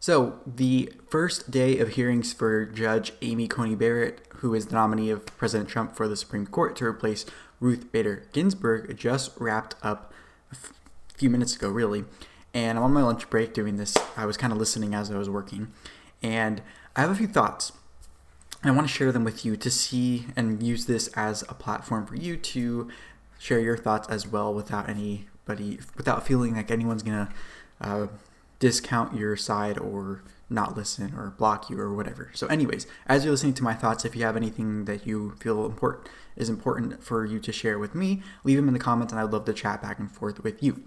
So, the first day of hearings for Judge Amy Coney Barrett, who is the nominee of President Trump for the Supreme Court to replace Ruth Bader Ginsburg, just wrapped up a few minutes ago, really. And I'm on my lunch break doing this. I was kind of listening as I was working. And I have a few thoughts. I want to share them with you to see and use this as a platform for you to share your thoughts as well without feeling like anyone's going to discount your side or not listen or block you or whatever. So anyways, as you're listening to my thoughts, if you have anything that you feel is important for you to share with me, leave them in the comments and I'd love to chat back and forth with you.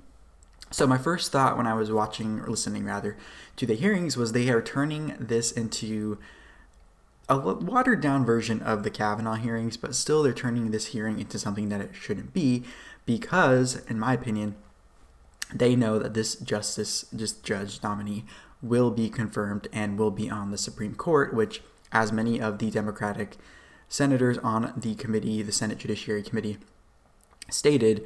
So my first thought when I was listening to the hearings was they are turning this into a watered down version of the Kavanaugh hearings, but still they're turning this hearing into something that it shouldn't be because, in my opinion, they know that this judge nominee will be confirmed and will be on the Supreme Court, which, as many of the Democratic senators on the committee, the Senate Judiciary Committee, stated,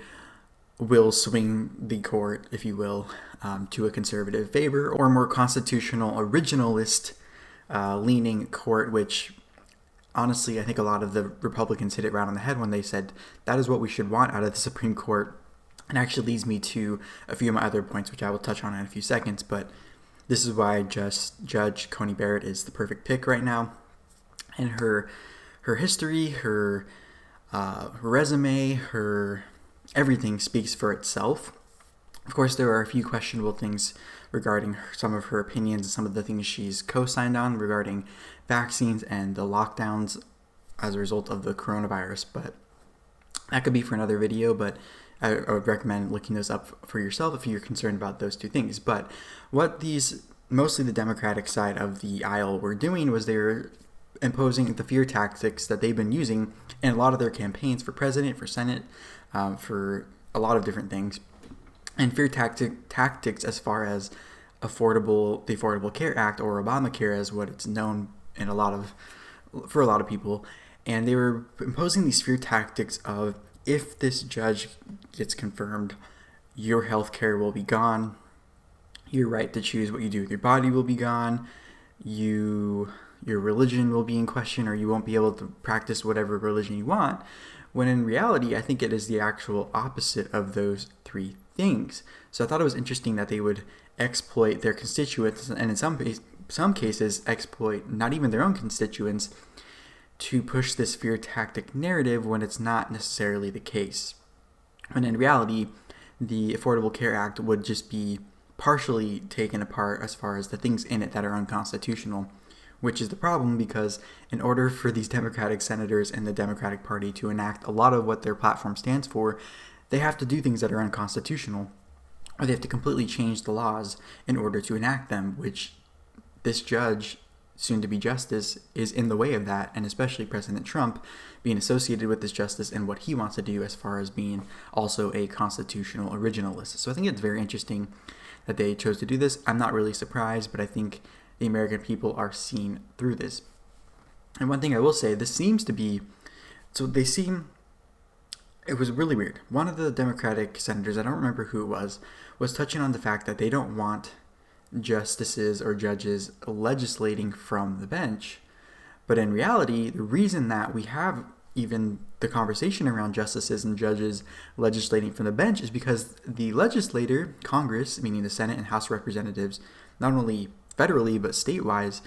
will swing the court, if you will, to a conservative favor or more constitutional originalist leaning court, which honestly, I think a lot of the Republicans hit it right on the head when they said that is what we should want out of the Supreme Court. And actually leads me to a few of my other points, which I will touch on in a few seconds. But this is why Judge Coney Barrett is the perfect pick right now. And her history, her resume, her everything speaks for itself. Of course, there are a few questionable things regarding some of her opinions and some of the things she's co-signed on regarding vaccines and the lockdowns as a result of the coronavirus. But that could be for another video, but I would recommend looking those up for yourself if you're concerned about those two things. But what mostly the Democratic side of the aisle were doing was they were imposing the fear tactics that they've been using in a lot of their campaigns for president, for Senate, for a lot of different things. And fear tactics as far as the Affordable Care Act, or Obamacare as what it's known for a lot of people. And they were imposing these fear tactics of, if this judge gets confirmed, your health care will be gone. Your right to choose what you do with your body will be gone. Your religion will be in question, or you won't be able to practice whatever religion you want. When in reality, I think it is the actual opposite of those three things. So I thought it was interesting that they would exploit their constituents, and in some cases exploit not even their own constituents, to push this fear tactic narrative when it's not necessarily the case. When in reality, the Affordable Care Act would just be partially taken apart as far as the things in it that are unconstitutional, which is the problem because in order for these Democratic senators and the Democratic Party to enact a lot of what their platform stands for, they have to do things that are unconstitutional, or they have to completely change the laws in order to enact them, which this judge, soon to be justice, is in the way of that, and especially President Trump being associated with this justice and what he wants to do as far as being also a constitutional originalist. So I think it's very interesting that they chose to do this. I'm not really surprised, but I think the American people are seeing through this. And one thing I will say, it was really weird. One of the Democratic senators, I don't remember who it was touching on the fact that they don't want justices or judges legislating from the bench. But in reality, the reason that we have even the conversation around justices and judges legislating from the bench is because the legislator, Congress, meaning the Senate and House of Representatives, not only federally but state-wise,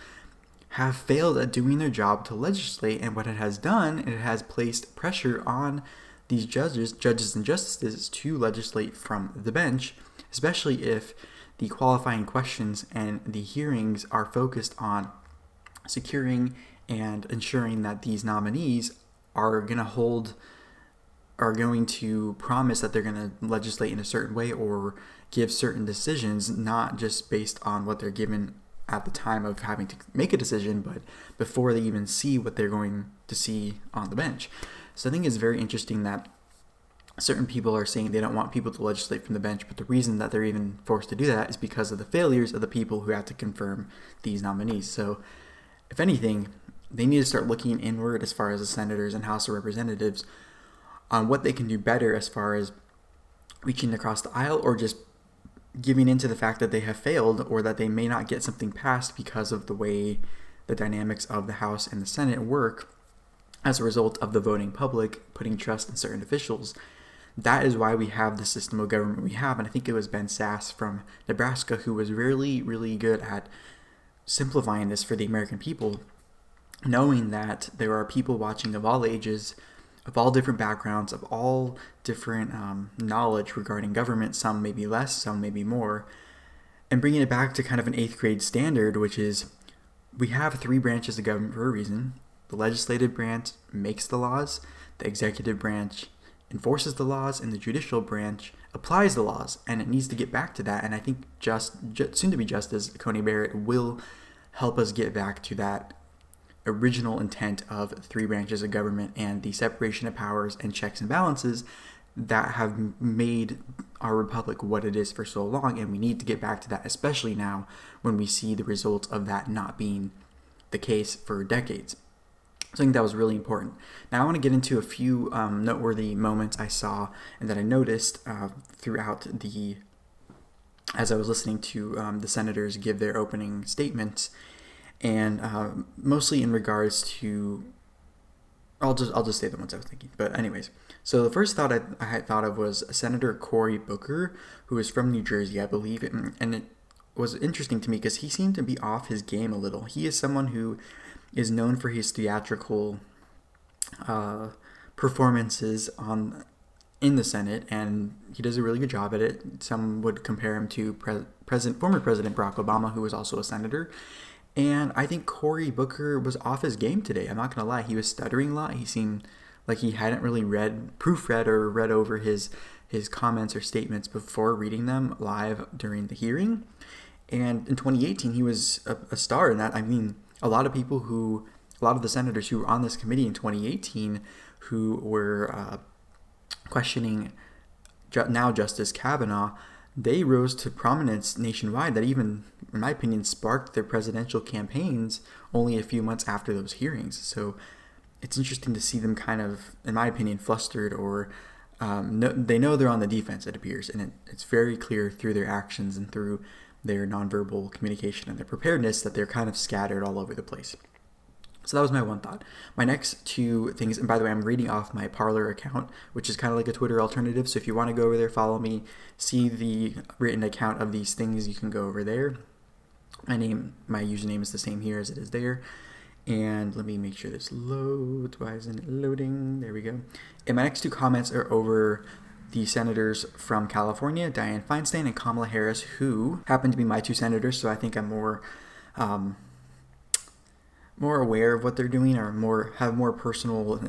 have failed at doing their job to legislate. And what it has done, it has placed pressure on these judges and justices to legislate from the bench, especially if the qualifying questions and the hearings are focused on securing and ensuring that these nominees are going to promise that they're going to legislate in a certain way or give certain decisions, not just based on what they're given at the time of having to make a decision, but before they even see what they're going to see on the bench. So I think it's very interesting that certain people are saying they don't want people to legislate from the bench, but the reason that they're even forced to do that is because of the failures of the people who have to confirm these nominees. So, if anything, they need to start looking inward as far as the senators and House of Representatives on what they can do better as far as reaching across the aisle or just giving into the fact that they have failed or that they may not get something passed because of the way the dynamics of the House and the Senate work as a result of the voting public putting trust in certain officials. That is why we have the system of government we have. And I think it was Ben Sasse from Nebraska who was really, really good at simplifying this for the American people, knowing that there are people watching of all ages, of all different backgrounds, of all different knowledge regarding government, some maybe less, some maybe more, and bringing it back to kind of an 8th grade standard, which is we have 3 branches of government for a reason. The legislative branch makes the laws, the executive branch enforces the laws, and the judicial branch applies the laws, and it needs to get back to that. And I think soon-to-be Justice Coney Barrett will help us get back to that original intent of 3 branches of government and the separation of powers and checks and balances that have made our republic what it is for so long. And we need to get back to that, especially now when we see the results of that not being the case for decades. So I think that was really important. Now I want to get into a few noteworthy moments I saw and that I noticed throughout as I was listening to the senators give their opening statements, and mostly in regards to, I'll just say the ones I was thinking. But anyways, so the first thought I had thought of was Senator Cory Booker, who is from New Jersey, I believe, and it was interesting to me because he seemed to be off his game a little. He is someone who is known for his theatrical performances in the Senate, and he does a really good job at it. Some would compare him to former President Barack Obama, who was also a senator. And I think Cory Booker was off his game today. I'm not going to lie. He was stuttering a lot. He seemed like he hadn't really proofread or read over his comments or statements before reading them live during the hearing. And in 2018, he was a star in that. I mean, a lot of the senators who were on this committee in 2018 who were questioning now Justice Kavanaugh, they rose to prominence nationwide that even, in my opinion, sparked their presidential campaigns only a few months after those hearings. So it's interesting to see them kind of, in my opinion, flustered or they know they're on the defense, it appears. And it's very clear through their actions and through their nonverbal communication and their preparedness that they're kind of scattered all over the place. So that was my one thought. My next 2 things, and by the way, I'm reading off my Parler account, which is kind of like a Twitter alternative. So if you want to go over there, follow me, see the written account of these things, you can go over there. My username is the same here as it is there. And let me make sure this loads. Why isn't it loading? There we go. And my next 2 comments are over the senators from California, Diane Feinstein and Kamala Harris, who happen to be my 2 senators. So I think I'm more aware of what they're doing, or have more personal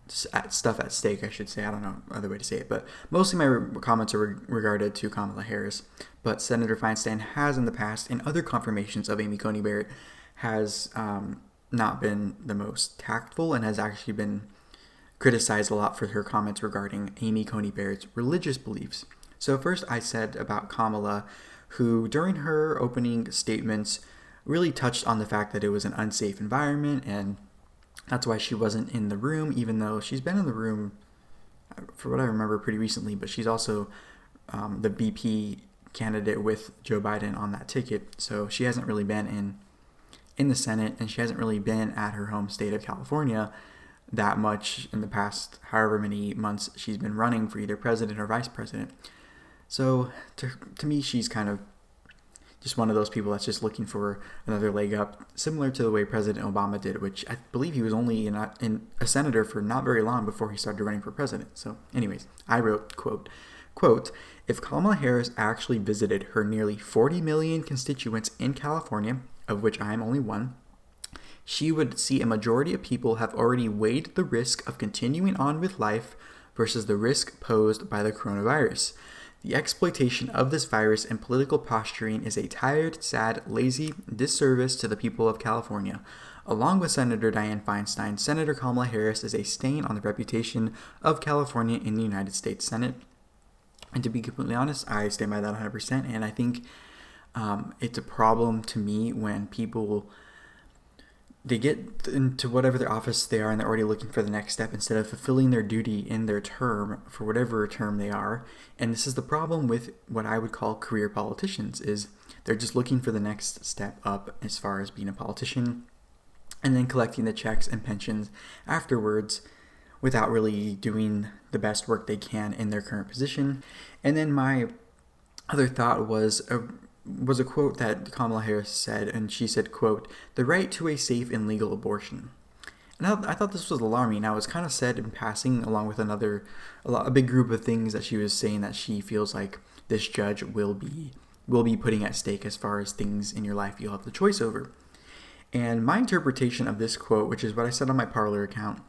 stuff at stake, I should say. I don't know other way to say it, but mostly my comments are regarded to Kamala Harris. But Senator Feinstein has in the past, in other confirmations of Amy Coney Barrett, has not been the most tactful and has actually been criticized a lot for her comments regarding Amy Coney Barrett's religious beliefs. So first I said about Kamala, who during her opening statements really touched on the fact that it was an unsafe environment, and that's why she wasn't in the room, even though she's been in the room, for what I remember, pretty recently. But she's also the VP candidate with Joe Biden on that ticket, so she hasn't really been in the Senate, and she hasn't really been at her home state of California that much in the past however many months she's been running for either president or vice president. So to me, she's kind of just one of those people that's just looking for another leg up, similar to the way President Obama did, which I believe he was only a senator for not very long before he started running for president. So anyways, I wrote, quote, if Kamala Harris actually visited her nearly 40 million constituents in California, of which I am only one, she would see a majority of people have already weighed the risk of continuing on with life versus the risk posed by the coronavirus. The exploitation of this virus and political posturing is a tired, sad, lazy disservice to the people of California. Along with Senator Diane Feinstein, Senator Kamala Harris is a stain on the reputation of California in the United States Senate. And to be completely honest, I stand by that 100%. And I think it's a problem to me when people they get into whatever their office they are and they're already looking for the next step instead of fulfilling their duty in their term for whatever term they are. And this is the problem with what I would call career politicians, is they're just looking for the next step up as far as being a politician and then collecting the checks and pensions afterwards without really doing the best work they can in their current position. And then my other thought was a quote that Kamala Harris said, and she said, quote, "The right to a safe and legal abortion." And I thought this was alarming. Now, it was kind of said in passing along with a big group of things that she was saying that she feels like this judge will be putting at stake as far as things in your life you'll have the choice over. And my interpretation of this quote, which is what I said on my Parler account,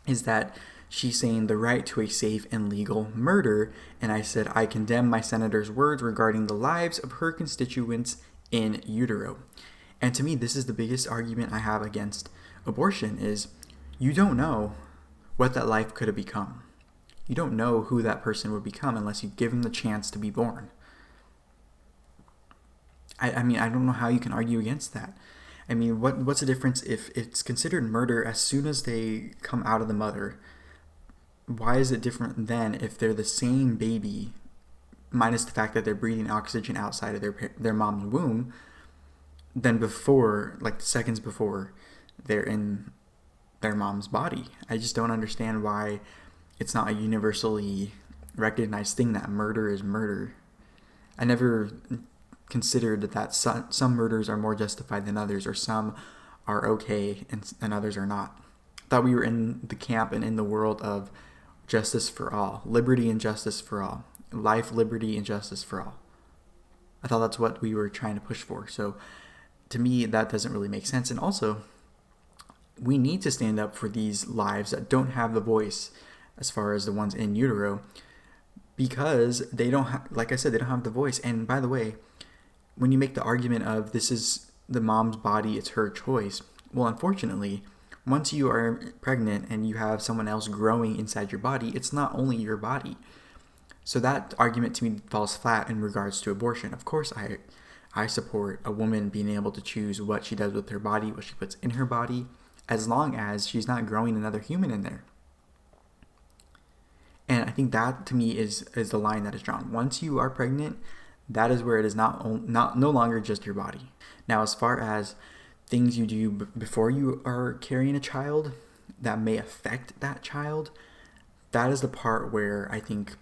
is that she's saying the right to a safe and legal murder, and I said I condemn my senator's words regarding the lives of her constituents in utero. And to me, this is the biggest argument I have against abortion, is you don't know what that life could have become. You don't know who that person would become unless you give them the chance to be born. I mean, I don't know how you can argue against that. I mean, what's the difference if it's considered murder as soon as they come out of the mother? Why is it different then if they're the same baby, minus the fact that they're breathing oxygen outside of their mom's womb, than before, like seconds before they're in their mom's body? I just don't understand why it's not a universally recognized thing that murder is murder. I never considered that some murders are more justified than others, or some are okay and others are not. I thought we were in the camp and in the world of justice for all, liberty and justice for all, life, liberty, and justice for all. I thought that's what we were trying to push for. So to me, that doesn't really make sense. And also, we need to stand up for these lives that don't have the voice as far as the ones in utero, because they don't have, like I said, they don't have the voice. And by the way, when you make the argument of this is the mom's body, it's her choice, well, unfortunately, once you are pregnant and you have someone else growing inside your body, it's not only your body. So that argument to me falls flat in regards to abortion. Of course, I support a woman being able to choose what she does with her body, what she puts in her body, as long as she's not growing another human in there. And I think that to me is the line that is drawn. Once you are pregnant, that is where it is no longer just your body. Now, as far as things you do before you are carrying a child that may affect that child, that is the part where I think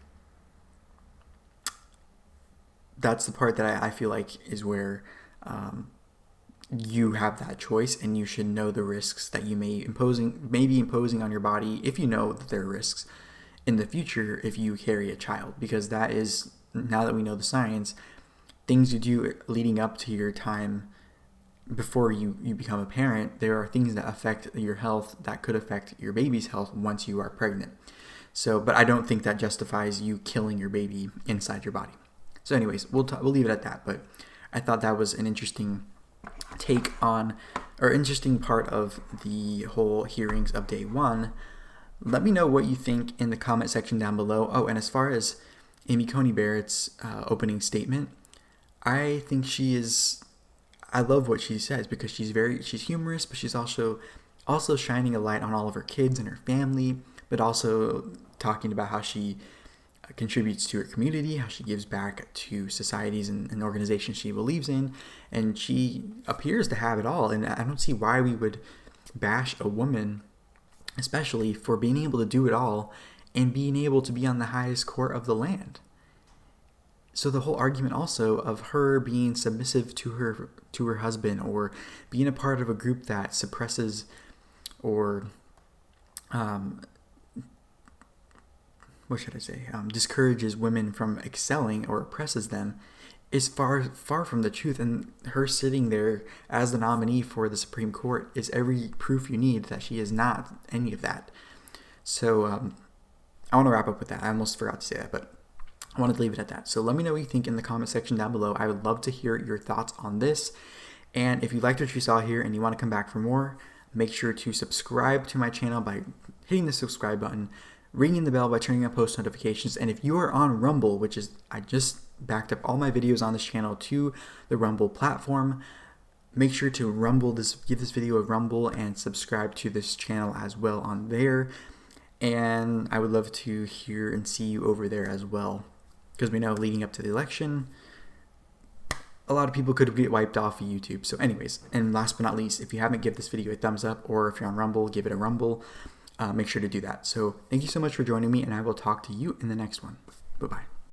that's the part that I feel like is where you have that choice, and you should know the risks that you may be imposing on your body, if you know that there are risks in the future if you carry a child, because that is, now that we know the science, things you do leading up to your time before you become a parent, there are things that affect your health that could affect your baby's health once you are pregnant. So, but I don't think that justifies you killing your baby inside your body. So anyways, we'll leave it at that. But I thought that was an interesting take on, or interesting part of the whole hearings of day one. Let me know what you think in the comment section down below. Oh, and as far as Amy Coney Barrett's opening statement, I think I love what she says, because she's humorous, but she's also shining a light on all of her kids and her family, but also talking about how she contributes to her community, how she gives back to societies and organizations she believes in, and she appears to have it all. And I don't see why we would bash a woman, especially for being able to do it all and being able to be on the highest court of the land. So the whole argument also of her being submissive to her husband, or being a part of a group that suppresses or discourages women from excelling or oppresses them, is far from the truth. And her sitting there as the nominee for the Supreme Court is every proof you need that she is not any of that. So I want to wrap up with that. I almost forgot to say that, but I wanted to leave it at that. So let me know what you think in the comment section down below. I would love to hear your thoughts on this. And if you liked what you saw here and you want to come back for more, make sure to subscribe to my channel by hitting the subscribe button, ringing the bell by turning on post notifications. And if you are on Rumble, I just backed up all my videos on this channel to the Rumble platform, Make sure to give this video a rumble and subscribe to this channel as well on there. And I would love to hear and see you over there as well, because we know leading up to the election, a lot of people could get wiped off of YouTube. So anyways, and last but not least, if you haven't, give this video a thumbs up, or if you're on Rumble, give it a rumble. Make sure to do that. So thank you so much for joining me, and I will talk to you in the next one. Bye-bye.